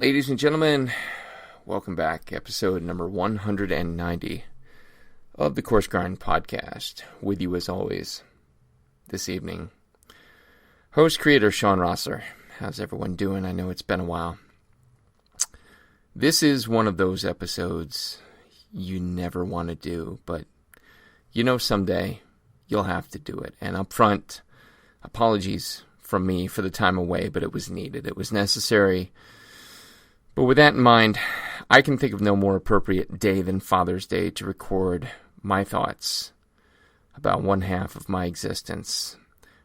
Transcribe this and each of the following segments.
Ladies and gentlemen, welcome back. Episode number 190 of the Coarse podcast. With you as always this evening, host creator Shawn Rosler. How's everyone doing? I know it's been a while. This is one of those episodes you never want to do, but you know someday you'll have to do it. And up front, apologies from me for the time away, but it was needed. It was necessary. But with that in mind, I can think of no more appropriate day than Father's Day to record my thoughts about one half of my existence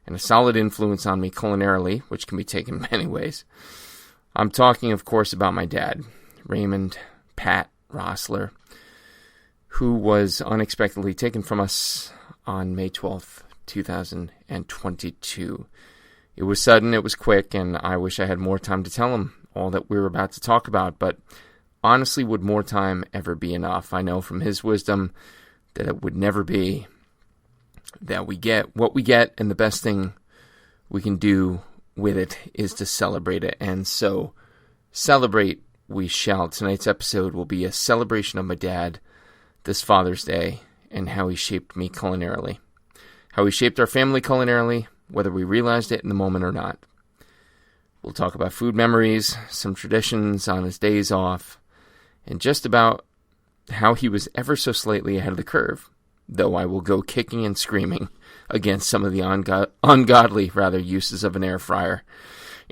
and a solid influence on me culinarily, which can be taken many ways. I'm talking, of course, about my dad, Raymond Pat Rosler, who was unexpectedly taken from us on May 12th, 2022. It was sudden, it was quick, and I wish I had more time to tell him all that we were about to talk about, but honestly, would more time ever be enough? I know from his wisdom that it would never be, that we get what we get, and the best thing we can do with it is to celebrate it. And so, celebrate we shall. Tonight's episode will be a celebration of my dad this Father's Day and how he shaped me culinarily. How he shaped our family culinarily, whether we realized it in the moment or not. We'll talk about food memories, some traditions on his days off, and just about how he was ever so slightly ahead of the curve, though I will go kicking and screaming against some of the ungodly uses of an air fryer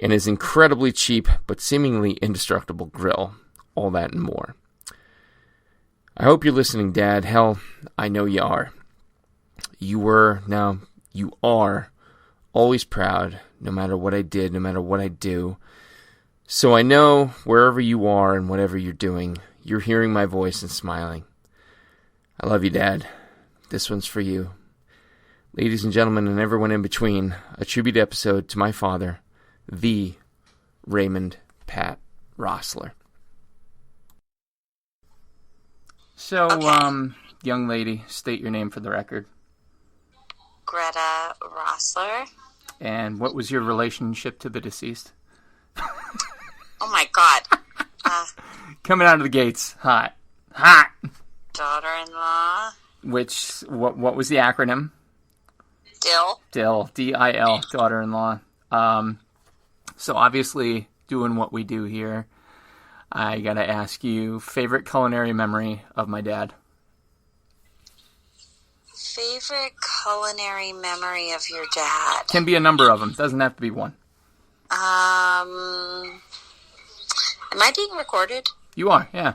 and his incredibly cheap but seemingly indestructible grill. All that and more. I hope you're listening, Dad. Hell, I know you are. You were, now you are, always proud, no matter what I did, no matter what I do. So I know wherever you are and whatever you're doing, you're hearing my voice and smiling. I love you, Dad. This one's for you. Ladies and gentlemen, and everyone in between, a tribute episode to my father, the Raymond Pat Rosler. So, Okay. Young lady, state your name for the record. Greta Rosler. And what was your relationship to the deceased? Oh my god. Coming out of the gates, hot. Hot! Daughter-in-law. What was the acronym? Dill. DIL, D-I-L, daughter-in-law. So obviously, doing what we do here, I gotta ask you, favorite culinary memory of my dad? Favorite culinary memory of your dad? Can be a number of them, doesn't have to be one. Am I being recorded? You are, yeah.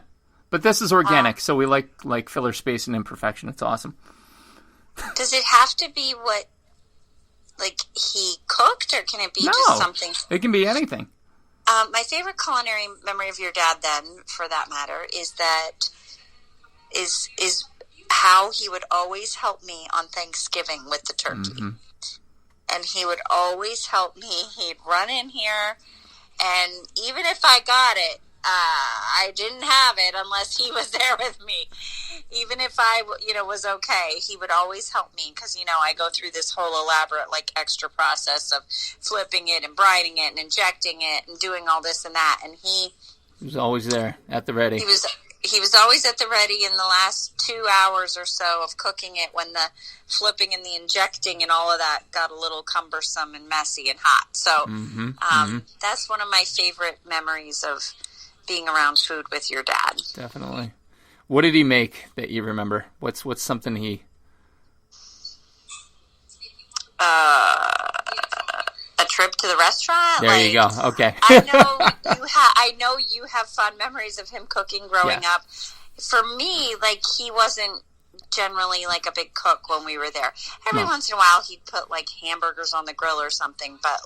But this is organic, so we like filler space and imperfection. It's awesome. Does it have to be what, like, he cooked, or can it be just something? It can be anything. My favorite culinary memory of your dad, then, for that matter, is how he would always help me on Thanksgiving with the turkey. Mm-hmm. And he would always help me. He'd run in here, and even if I got it, I didn't have it unless he was there with me. Even if I, was okay, he would always help me because, I go through this whole elaborate, extra process of flipping it and brining it and injecting it and doing all this and that. And he was always there at the ready. He was always at the ready in the last 2 hours or so of cooking it when the flipping and the injecting and all of that got a little cumbersome and messy and hot. So that's one of my favorite memories of being around food with your dad. Definitely. What did he make that you remember? What's something he... A trip to the restaurant? There you go. Okay. I know you have fond memories of him cooking growing up. For me, he wasn't generally a big cook when we were there. Every once in a while he'd put hamburgers on the grill or something, but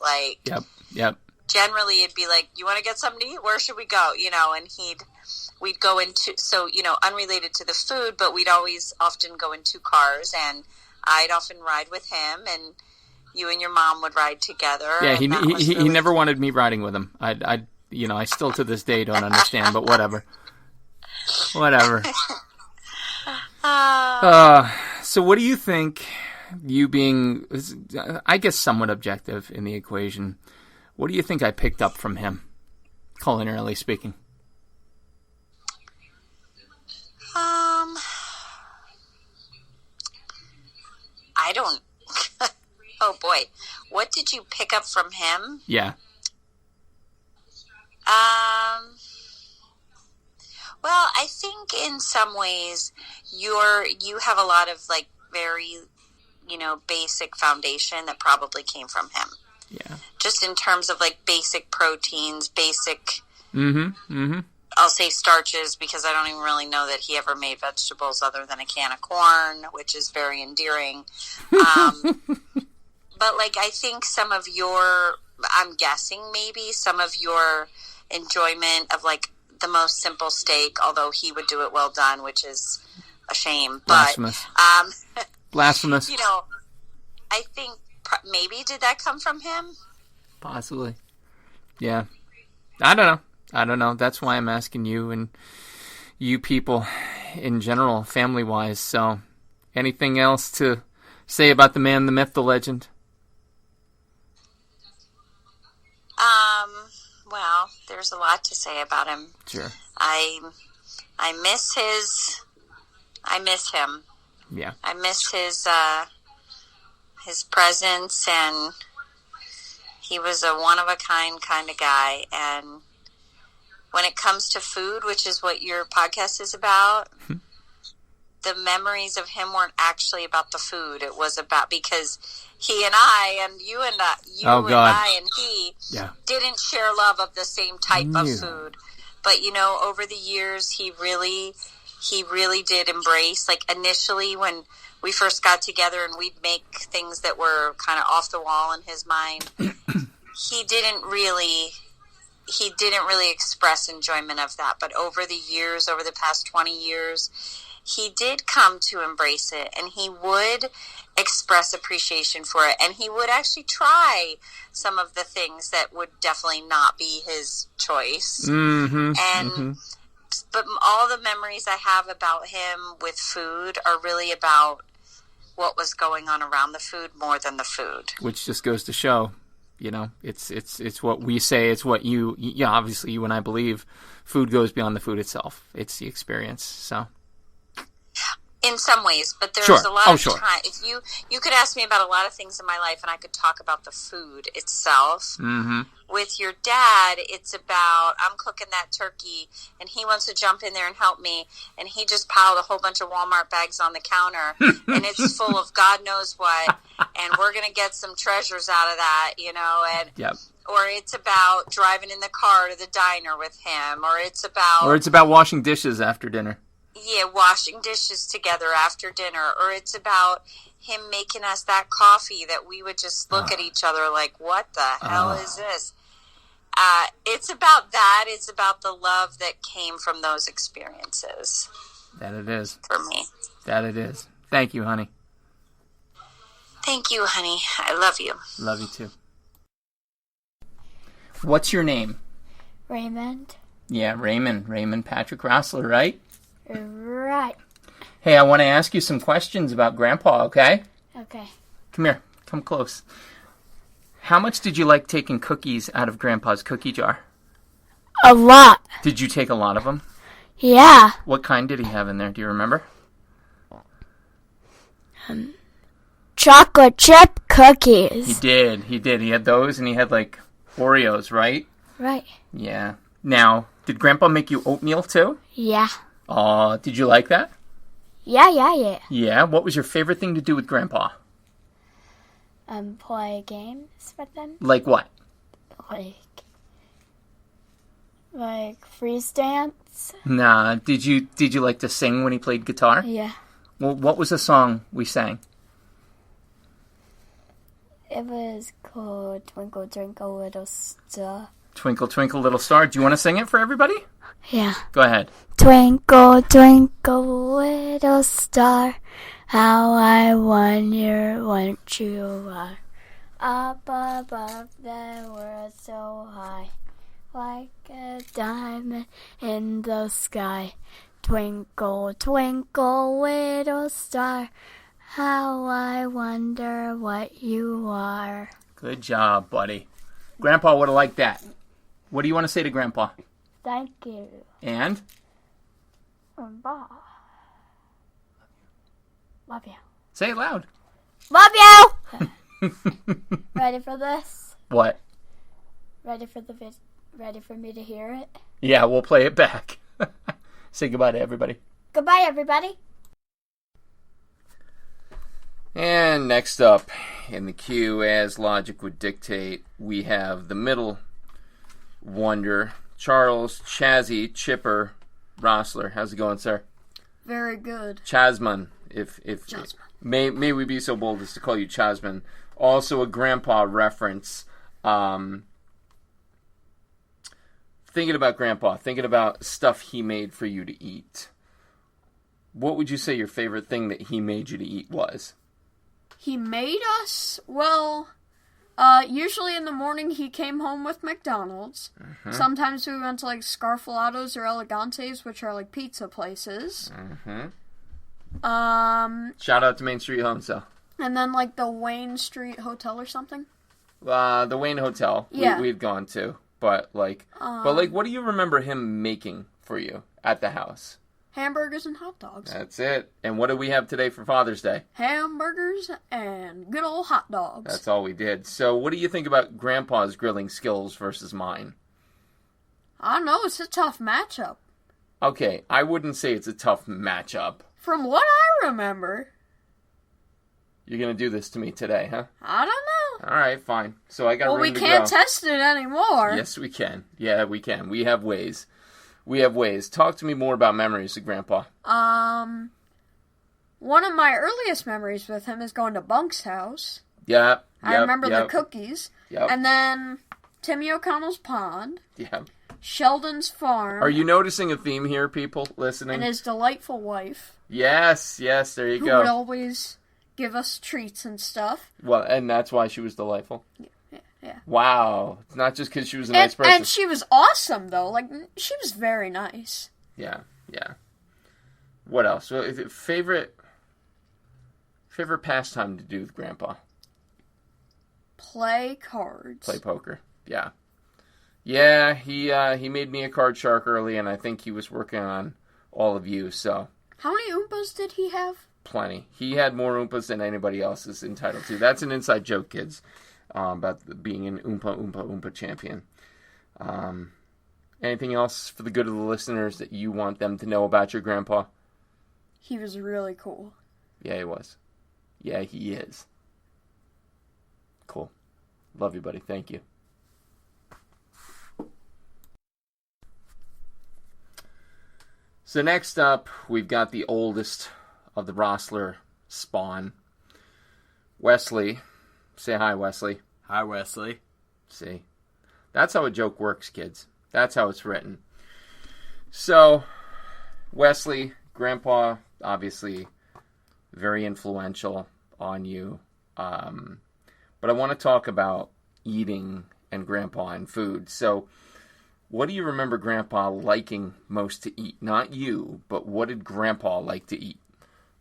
Yep. Generally it'd be you want to get something to eat? Where should we go? And we'd go into, unrelated to the food, but we'd often go in two cars, and I'd often ride with him, and you and your mom would ride together. Yeah, he never wanted me riding with him. I still to this day don't understand, but whatever. Whatever. So what do you think, you being, I guess, somewhat objective in the equation, what do you think I picked up from him culinarily speaking? I don't. Oh boy, what did you pick up from him? Yeah. Well, I think in some ways you have a lot of like very, basic foundation that probably came from him. Yeah. Just in terms of like basic proteins, basic. Mm-hmm. I'll say starches because I don't even really know that he ever made vegetables other than a can of corn, which is very endearing. But like I think I'm guessing maybe some of your enjoyment of like the most simple steak, although he would do it well done, which is a shame. Blasphemous. But Blasphemous. I think maybe did that come from him? Possibly. Yeah. I don't know. That's why I'm asking you and you people in general, family-wise. So, anything else to say about the man, the myth, the legend? Well, there's a lot to say about him. Sure. I miss him. Yeah. I miss his presence, and he was a one-of-a-kind kind of guy. And when it comes to food, which is what your podcast is about, the memories of him weren't actually about the food. It was about, because he and I and you and I and he didn't share love of the same type of food. But, over the years, he really did embrace, like initially when we first got together and we'd make things that were kind of off the wall in his mind, he didn't really express enjoyment of that. But over the past 20 years, he did come to embrace it, and he would express appreciation for it, and he would actually try some of the things that would definitely not be his choice. But all the memories I have about him with food are really about what was going on around the food more than the food. Which just goes to show, it's what we say, it's what obviously you and I believe. Food goes beyond the food itself. It's the experience, so. In some ways, but there's a lot of time. If you could ask me about a lot of things in my life, and I could talk about the food itself. Mm-hmm. With your dad, it's about, I'm cooking that turkey, and he wants to jump in there and help me, and he just piled a whole bunch of Walmart bags on the counter, and it's full of God knows what, and we're going to get some treasures out of that, and... Yep. Or it's about driving in the car to the diner with him, or it's about washing dishes after dinner. Yeah, washing dishes together after dinner, or it's about him making us that coffee that we would just look at each other like, what the hell is this? It's about that. It's about the love that came from those experiences. That it is. For me. That it is. Thank you, honey. Thank you, honey. I love you. Love you, too. What's your name? Raymond. Yeah, Raymond. Raymond Patrick Rosler, right? Right. Hey, I want to ask you some questions about Grandpa, okay? Okay. Come here. Come close. How much did you like taking cookies out of Grandpa's cookie jar? A lot. Did you take a lot of them? Yeah. What kind did he have in there? Do you remember? Chocolate chip cookies. He did. He had those, and he had, like, Oreos, right? Right. Yeah. Now, did Grandpa make you oatmeal, too? Yeah. Aw, did you like that? Yeah. Yeah? What was your favorite thing to do with Grandpa? Play games with them. Like what? Like freeze dance. Nah, did you like to sing when he played guitar? Yeah. Well, what was the song we sang? It was called Twinkle Twinkle Little Star. Twinkle Twinkle Little Star. Do you want to sing it for everybody? Yeah. Go ahead. Twinkle Twinkle Little Star, how I wonder what you are. Up above the world so high, like a diamond in the sky. Twinkle, twinkle, little star, how I wonder what you are. Good job, buddy. Grandpa would have liked that. What do you want to say to Grandpa? Thank you. And? Bye. Love you. Say it loud. Love you! Ready for this? What? Ready for me to hear it? Yeah, we'll play it back. Say goodbye to everybody. Goodbye, everybody. And next up in the queue, as logic would dictate, we have the middle wonder, Charles Chazzy Chipper Rosler. How's it going, sir? Very good. Chasman, if Chasman. May we be so bold as to call you Chasman. Also a Grandpa reference. Thinking about Grandpa, thinking about stuff he made for you to eat. What would you say your favorite thing that he made you to eat was? He made us? Well, usually in the morning he came home with McDonald's. Mm-hmm. Sometimes we went to like Scarfalatos or Elegantes, which are like pizza places. Mm-hmm. Shout out to Main Street Home Sale. And then like the Wayne Street Hotel or something. The Wayne Hotel. Yeah. We'd gone to. But what do you remember him making for you at the house? Hamburgers and hot dogs. That's it. And what do we have today for Father's Day? Hamburgers and good old hot dogs. That's all we did. So what do you think about Grandpa's grilling skills versus mine? I don't know. It's a tough matchup. Okay, I wouldn't say it's a tough matchup. From what I remember. You're going to do this to me today, huh? I don't know. All right, fine. So I got room to grow. Well, we can't test it anymore. Yes, we can. Yeah, we can. We have ways. Talk to me more about memories of Grandpa. One of my earliest memories with him is going to Bunk's house. Yep. I remember the cookies. Yep. And then Timmy O'Connell's pond. Yep. Sheldon's farm. Are you noticing a theme here, people listening? And his delightful wife. Yes, there you go. Who would always give us treats and stuff. Well, and that's why she was delightful. Yeah. Wow. It's not just because she was a nice person. And she was awesome, though. Like, she was very nice. Yeah. What else? Favorite pastime to do with Grandpa? Play cards. Play poker. Yeah. Yeah, he made me a card shark early, and I think he was working on all of you, so. How many Oompas did he have? Plenty. He had more Oompas than anybody else is entitled to. That's an inside joke, kids, about being an Oompa champion. Anything else for the good of the listeners that you want them to know about your Grandpa? He was really cool. Yeah, he was. Yeah, he is. Cool. Love you, buddy. Thank you. So next up, we've got the oldest of the Rosler spawn, Wesley. Say hi, Wesley. Hi, Wesley. See? That's how a joke works, kids. That's how it's written. So, Wesley, Grandpa, obviously very influential on you. But I want to talk about eating and Grandpa and food. So, what do you remember Grandpa liking most to eat? Not you, but what did Grandpa like to eat?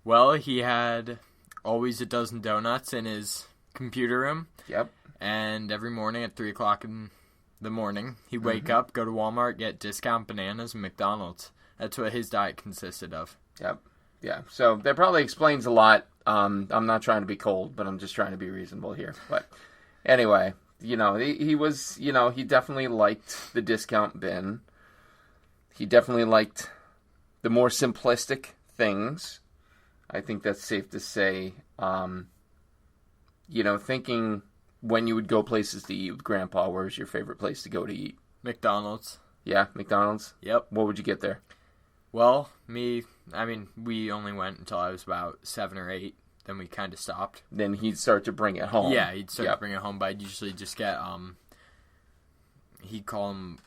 Well, he had always a dozen donuts in his computer room. Yep. And every morning at 3 o'clock in the morning, he'd wake up, go to Walmart, get discount bananas and McDonald's. That's what his diet consisted of. Yep. Yeah. So that probably explains a lot. I'm not trying to be cold, but I'm just trying to be reasonable here. But anyway, he was, he definitely liked the discount bin. He definitely liked the more simplistic things. I think that's safe to say. Thinking when you would go places to eat with Grandpa, where's your favorite place to go to eat? McDonald's. Yeah, McDonald's? Yep. What would you get there? Well, we only went until I was about 7 or 8. Then we kind of stopped. Then he'd start to bring it home. Yeah, he'd start to bring it home, but I'd usually just get, he'd call them,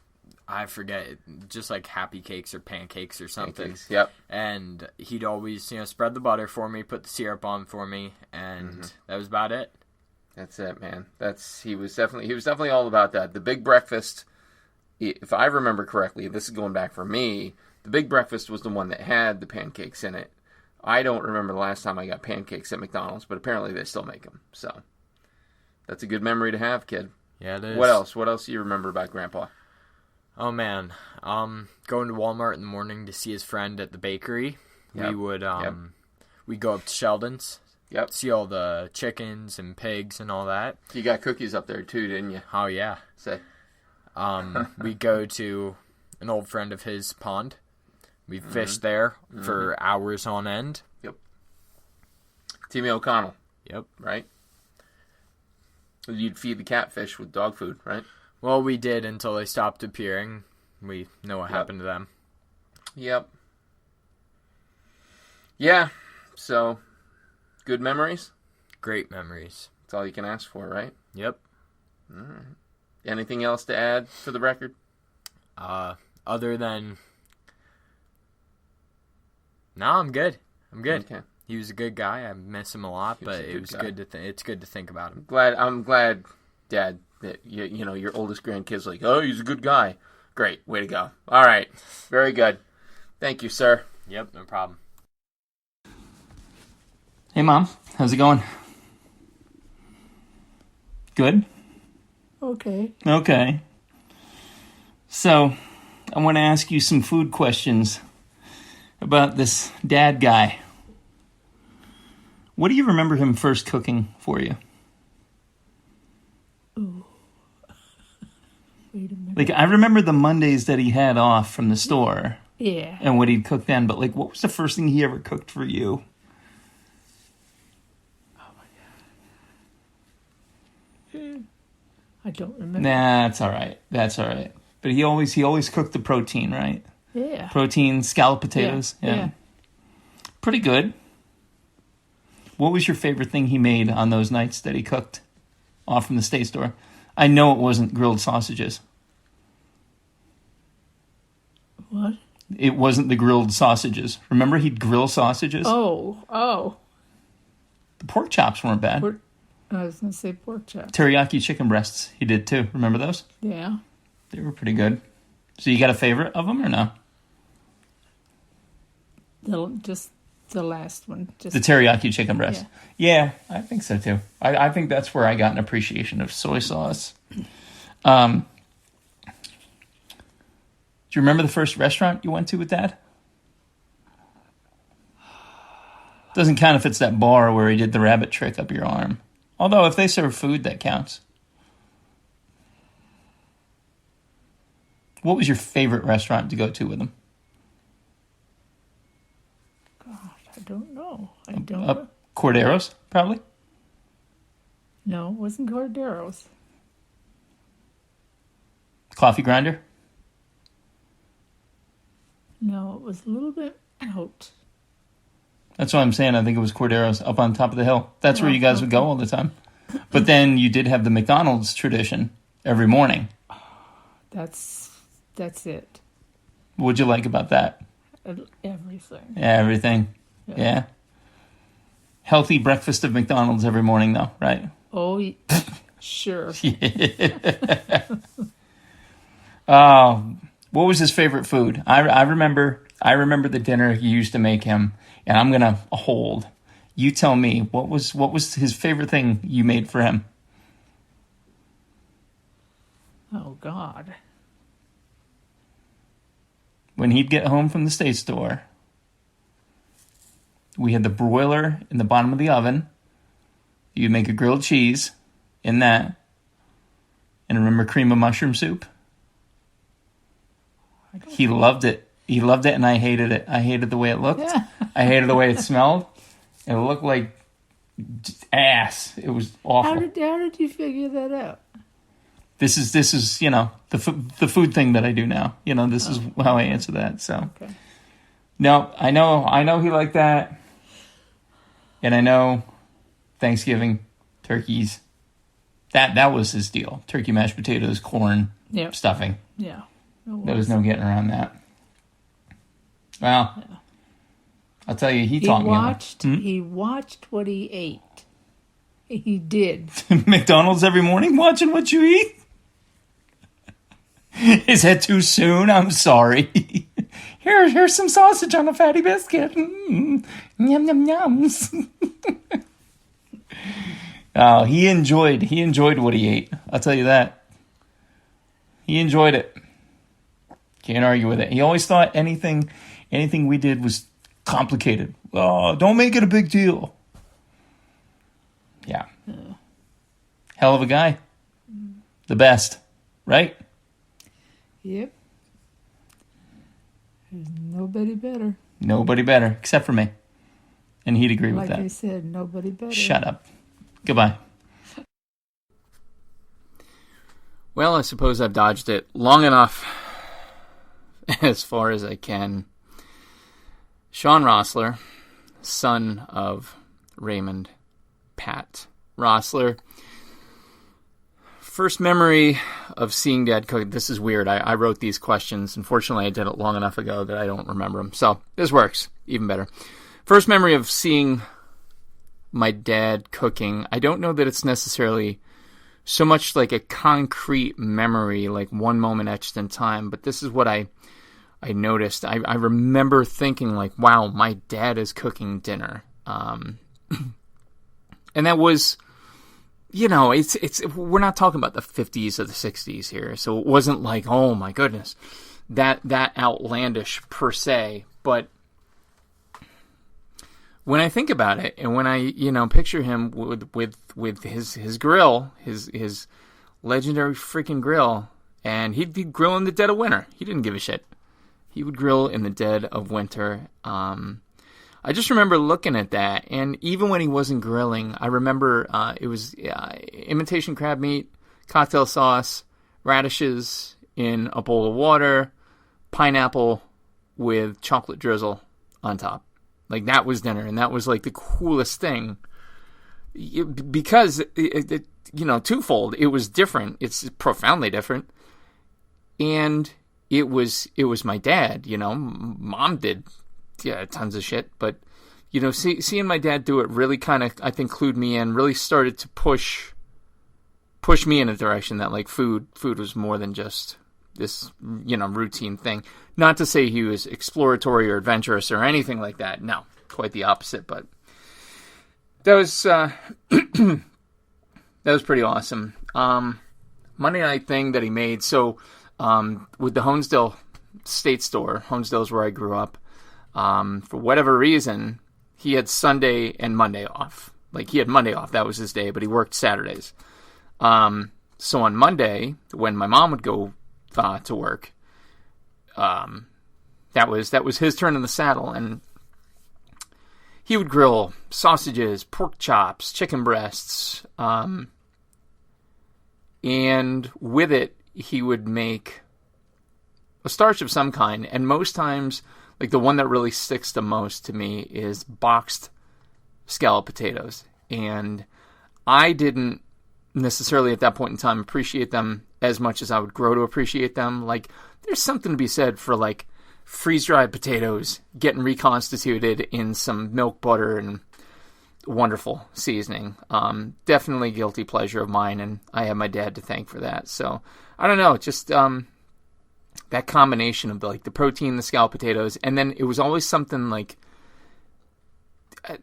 I forget, just like happy cakes or pancakes or something. Pancakes, yep. And he'd always, spread the butter for me, put the syrup on for me, and that was about it. That's it, man. He was definitely all about that. The big breakfast, if I remember correctly, this is going back for me, the big breakfast was the one that had the pancakes in it. I don't remember the last time I got pancakes at McDonald's, but apparently they still make them. So, that's a good memory to have, kid. Yeah, it is. What else? What else do you remember about Grandpa? Oh, man. Going to Walmart in the morning to see his friend at the bakery. Yep. We would, we'd go up to Sheldon's. Yep. See all the chickens and pigs and all that. You got cookies up there too, didn't you? Oh, yeah. Say. We'd go to an old friend of his pond. We'd fish there for hours on end. Yep. Timmy O'Connell. Yep. Right? You'd feed the catfish with dog food, right? Well, we did until they stopped appearing. We know what happened to them. Yep. Yeah. So, good memories? Great memories. That's all you can ask for, right? Yep. All right. Anything else to add for the record? Other than... No, I'm good. I'm good. Okay. He was a good guy. I miss him a lot, but it was guy. good to it's good to think about him. I'm glad, Dad, that you know your oldest grandkid's like, oh, he's a good guy. Great, way to go. All right, very good. Thank you, sir. Yep, no problem. Hey, Mom. How's it going? Good? Okay. So, I want to ask you some food questions about this dad guy. What do you remember him first cooking for you? Ooh. Wait a minute. Like, I remember the Mondays that he had off from the store. Yeah. And what he'd cook then, but like, what was the first thing he ever cooked for you? Oh my God. I don't remember. Nah, that's all right. But he always cooked the protein, right? Yeah. Protein, scalloped potatoes. Yeah. Pretty good. What was your favorite thing he made on those nights that he cooked off from the state store? I know it wasn't grilled sausages. What? It wasn't the grilled sausages. Remember he'd grill sausages? Oh. The pork chops weren't bad. I was going to say pork chops. Teriyaki chicken breasts he did too. Remember those? Yeah. They were pretty good. So you got a favorite of them or no? Just the last one. Just The teriyaki chicken breast. Yeah, I think so too. I think that's where I got an appreciation of soy sauce. Do you remember the first restaurant you went to with Dad? Doesn't count if it's that bar where he did the rabbit trick up your arm. Although if they serve food, that counts. What was your favorite restaurant to go to with him? God, I don't know. I don't. Cordero's, probably? No, it wasn't Cordero's. Coffee Grinder? No, it was a little bit out. That's what I'm saying. I think it was Cordero's up on top of the hill. That's where you guys would go all the time. But then you did have the McDonald's tradition every morning. That's it. What'd you like about that? Everything. Yeah, everything. Yeah. Healthy breakfast of McDonald's every morning, though, right? Oh, sure. What was his favorite food? I remember the dinner you used to make him, and I'm gonna hold. You tell me what was his favorite thing you made for him? Oh God. When he'd get home from the state store, we had the broiler in the bottom of the oven. You'd make a grilled cheese in that. And remember cream of mushroom soup? He loved it. He loved it and I hated it. I hated the way it looked. I hated the way it smelled. It looked like ass. It was awful. How did you figure that out? This is the food thing that I do now. This is how I answer that. So, Okay. No, I know he liked that, and I know Thanksgiving turkeys. That was his deal: turkey, mashed potatoes, corn, stuffing. Yeah. There was no getting around that. Well, I'll tell you, he taught me. He watched what he ate. He did. McDonald's every morning, watching what you eat. Is that too soon? I'm sorry. Here's some sausage on a fatty biscuit. Yum yum yums. Oh, he enjoyed what he ate. I'll tell you that. He enjoyed it. Can't argue with it. He always thought anything we did was complicated. Oh, don't make it a big deal. Yeah. Hell of a guy. The best. Right? Yep. There's nobody better. Nobody better, except for me. And he'd agree with that. Like I said, nobody better. Shut up. Goodbye. Well, I suppose I've dodged it long enough as far as I can. Shawn Rosler, son of Raymond Pat Rosler. First memory of seeing Dad cook. This is weird. I wrote these questions. Unfortunately, I did it long enough ago that I don't remember them. So this works. Even better. First memory of seeing my dad cooking. I don't know that it's necessarily so much like a concrete memory, like one moment etched in time. But this is what I noticed. I remember thinking like, wow, my dad is cooking dinner. And that was... it's we're not talking about the 50s or the 60s here, so it wasn't like, oh my goodness, that outlandish per se. But when I think about it, and when I picture him with his grill, his legendary freaking grill, and he'd grill in the dead of winter. He didn't give a shit. He would grill in the dead of winter. I just remember looking at that, and even when he wasn't grilling, I remember it was imitation crab meat, cocktail sauce, radishes in a bowl of water, pineapple with chocolate drizzle on top. Like, that was dinner, and that was like the coolest thing. Because, twofold, it was different. It's profoundly different. And it was my dad, Mom did tons of shit, but seeing my dad do it really kind of, I think, clued me in, really started to push me in a direction that like food was more than just this routine thing. Not to say he was exploratory or adventurous or anything like that. No, quite the opposite. But that was that was pretty awesome. Monday night thing that he made. So with the Honesdale State Store, Honesdale's where I grew up. For whatever reason, he had Sunday and Monday off. Like, he had Monday off. That was his day, but he worked Saturdays. So on Monday, when my mom would go to work, that was his turn in the saddle, and he would grill sausages, pork chops, chicken breasts, and with it, he would make a starch of some kind, and most times, like, the one that really sticks the most to me is boxed scallop potatoes. And I didn't necessarily at that point in time appreciate them as much as I would grow to appreciate them. Like, there's something to be said for, like, freeze-dried potatoes getting reconstituted in some milk, butter, and wonderful seasoning. Definitely guilty pleasure of mine, and I have my dad to thank for that. So, I don't know, just... that combination of the protein, the scalloped potatoes, and then it was always something like,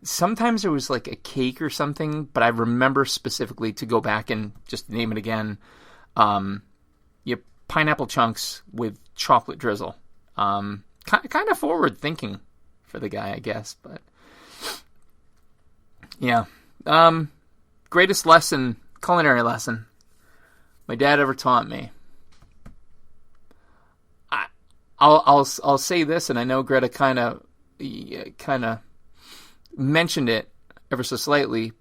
sometimes there was like a cake or something, but I remember specifically, to go back and just name it again, pineapple chunks with chocolate drizzle. Kind of forward thinking for the guy, I guess, but yeah. Greatest culinary lesson my dad ever taught me. I'll say this, and I know Greta kind of mentioned it ever so slightly,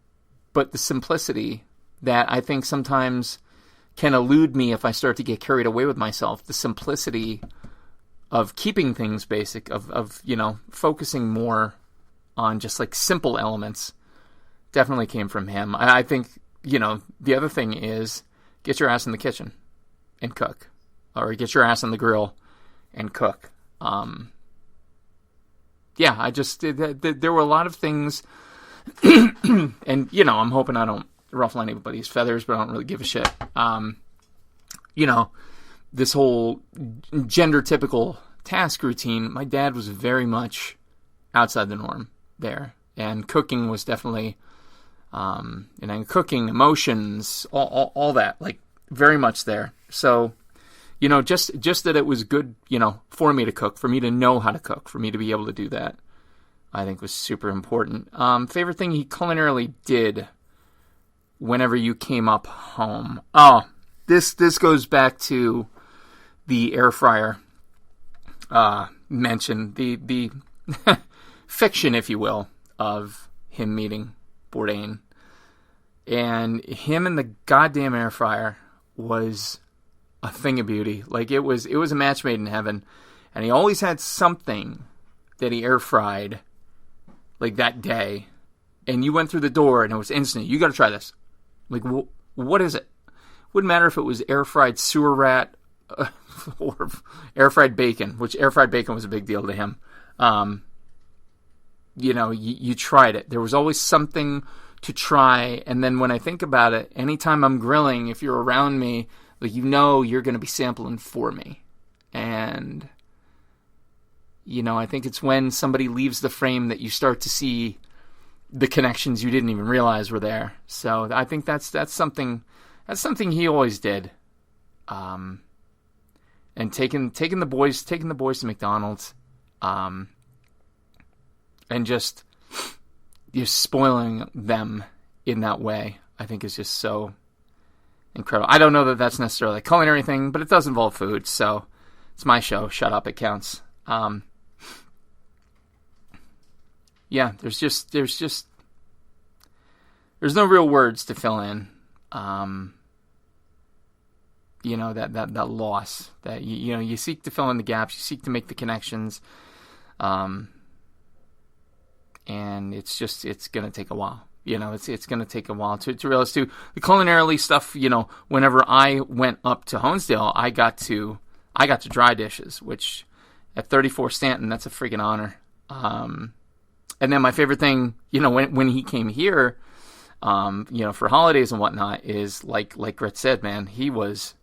but the simplicity that I think sometimes can elude me if I start to get carried away with myself. The simplicity of keeping things basic, of focusing more on just like simple elements, definitely came from him. I think the other thing is, get your ass in the kitchen and cook, or get your ass on the grill and cook. I just there were a lot of things, and I'm hoping I don't ruffle anybody's feathers, but I don't really give a shit. This whole gender typical task routine, my dad was very much outside the norm there, and cooking was definitely, cooking, emotions, all that, like, very much there. So, just that it was good, for me to cook, for me to know how to cook, for me to be able to do that, I think was super important. Favorite thing he culinarily did whenever you came up home. Oh, this goes back to the air fryer mention, the fiction, if you will, of him meeting Bourdain. And him and the goddamn air fryer was a thing of beauty. Like, it was a match made in heaven. And he always had something that he air fried, like, that day. And you went through the door and it was instant. You got to try this. Like, what is it? Wouldn't matter if it was air fried sewer rat or air fried bacon, which air fried bacon was a big deal to him. You tried it. There was always something to try. And then when I think about it, anytime I'm grilling, if you're around me, like, you're going to be sampling for me. And, I think it's when somebody leaves the frame that you start to see the connections you didn't even realize were there. So I think that's something he always did. And taking the boys to McDonald's, and just you're spoiling them in that way, I think is just so incredible. I don't know that that's necessarily a culinary thing, but it does involve food, so it's my show. Shut up, it counts. Yeah, there's no real words to fill in. That loss that you seek to fill in the gaps, you seek to make the connections. And it's going to take a while. It's going to take a while to realize too. The culinarily stuff, whenever I went up to Honesdale, I got to dry dishes, which at 34 Stanton, that's a freaking honor. And then my favorite thing, when he came here, for holidays and whatnot, is like Grit said, man, he was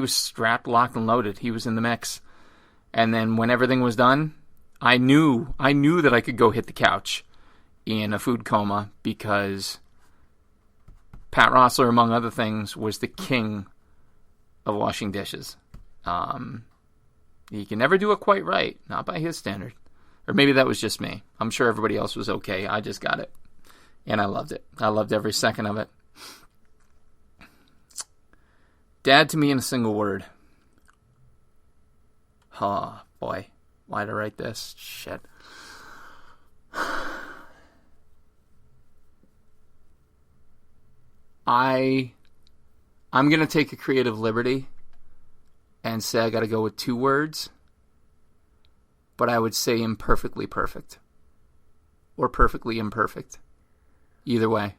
strapped, locked, and loaded. He was in the mix. And then when everything was done, I knew that I could go hit the couch in a food coma, because Pat Rosler, among other things, was the king of washing dishes. He can never do it quite right, not by his standard. Or maybe that was just me. I'm sure everybody else was okay. I just got it. And I loved it. I loved every second of it. Dad to me in a single word. Oh, boy. Why'd I write this? Shit. I'm going to take a creative liberty and say I got to go with 2 words. But I would say imperfectly perfect. Or perfectly imperfect. Either way.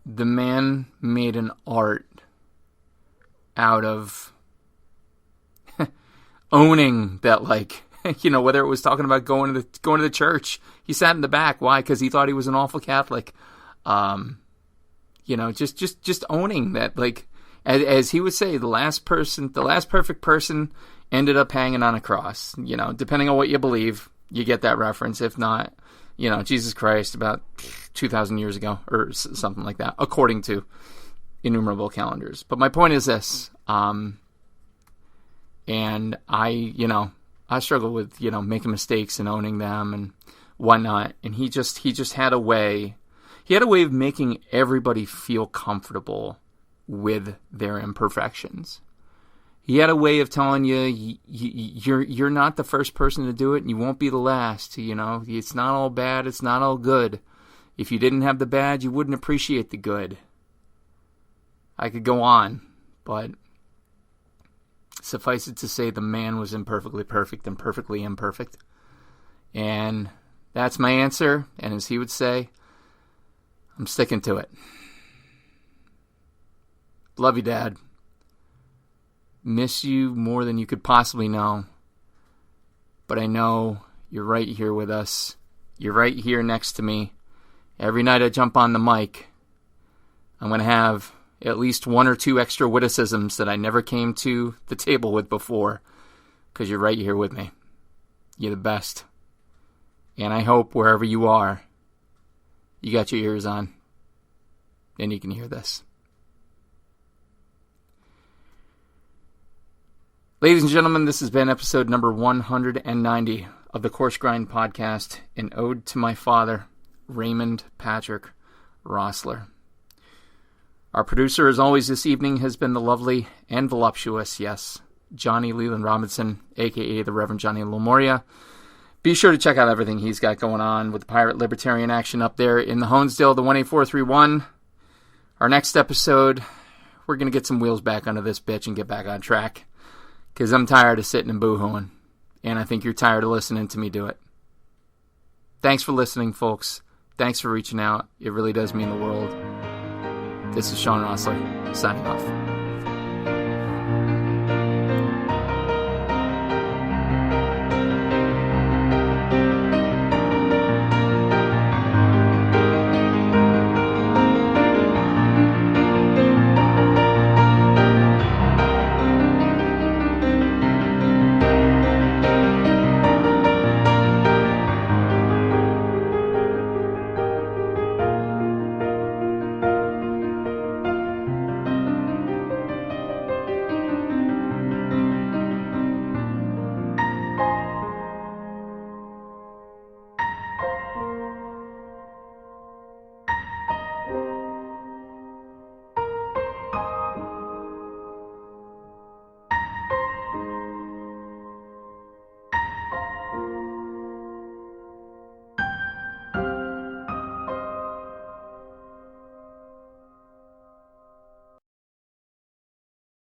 The man made an art out of owning that, whether it was talking about going to the church. He sat in the back. Why? Because he thought he was an awful Catholic. Just owning that, as he would say, the last perfect person ended up hanging on a cross. Depending on what you believe, you get that reference. If not, Jesus Christ about 2,000 years ago or something like that, according to innumerable calendars. But my point is this, and I struggle with, making mistakes and owning them and whatnot. And he just had a way of making everybody feel comfortable with their imperfections. He had a way of telling you, you're not the first person to do it, and you won't be the last. It's not all bad, it's not all good. If you didn't have the bad, you wouldn't appreciate the good. I could go on, but suffice it to say, the man was imperfectly perfect and perfectly imperfect. And that's my answer, and as he would say, I'm sticking to it. Love you, Dad. Miss you more than you could possibly know. But I know you're right here with us. You're right here next to me. Every night I jump on the mic, I'm going to have at least 1 or 2 extra witticisms that I never came to the table with before, because you're right here with me. You're the best. And I hope wherever you are, you got your ears on, and you can hear this. Ladies and gentlemen, this has been episode number 190 of the Coarse Grind podcast, an ode to my father, Raymond Patrick Rosler. Our producer, as always, this evening has been the lovely and voluptuous, yes, Johnny Leland Robinson, a.k.a. the Reverend Johnny Lamoria. Be sure to check out everything he's got going on with the Pirate Libertarian action up there in the Honesdale, the 18431. Our next episode, we're going to get some wheels back under this bitch and get back on track. Because I'm tired of sitting and boo-hooing. And I think you're tired of listening to me do it. Thanks for listening, folks. Thanks for reaching out. It really does mean the world. This is Shawn Rosler, signing off.